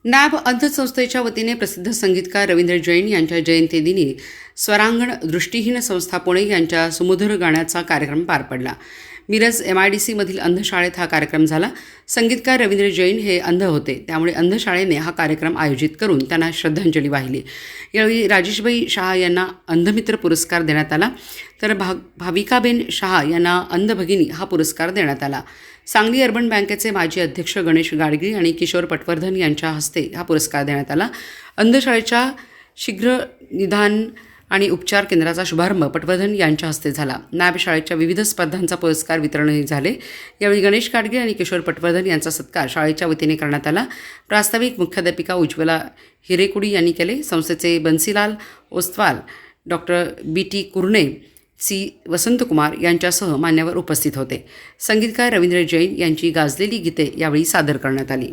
Nab अंध संस्थेच्या वतीने प्रसिद्ध संगीतकार रवींद्र जैन यांच्या जयंतीदिनी स्वरांगण दृष्टिहीन संस्था पुणे यांच्या सुमधुर गाण्याचा कार्यक्रम पार पडला. मिरज MIDC मधील अंधशाळेत हा कार्यक्रम झाला. संगीतकार रवींद्र जैन हे अंध होते, त्यामुळे अंधशाळेने हा कार्यक्रम आयोजित करून त्यांना श्रद्धांजली वाहिली. यावेळी राजेशबाई शहा यांना अंधमित्र पुरस्कार देण्यात आला, तर भाविकाबेन शहा यांना अंध भगिनी हा पुरस्कार देण्यात आला. सांगली अर्बन बँकेचे माजी अध्यक्ष गणेश गाडगीळ आणि किशोर पटवर्धन यांच्या हस्ते हा पुरस्कार देण्यात आला. अंधशाळेच्या शीघ्र निदान आणि उपचार केंद्राचा शुभारंभ पटवर्धन यांच्या हस्ते झाला. नॅब शाळेच्या विविध स्पर्धांचा पुरस्कार वितरणही झाले. यावेळी गणेश गाडगीळ आणि किशोर पटवर्धन यांचा सत्कार शाळेच्या वतीने करण्यात आला. प्रास्ताविक मुख्याध्यापिका उज्ज्वला हिरेकुडी यांनी केले. संस्थेचे Bansilal Ostwal, doctor BT Kurne, C Vasanthakumar यांच्यासह मान्यवर उपस्थित होते. संगीतकार रवींद्र जैन यांची गाजलेली गीते यावेळी सादर करण्यात आली.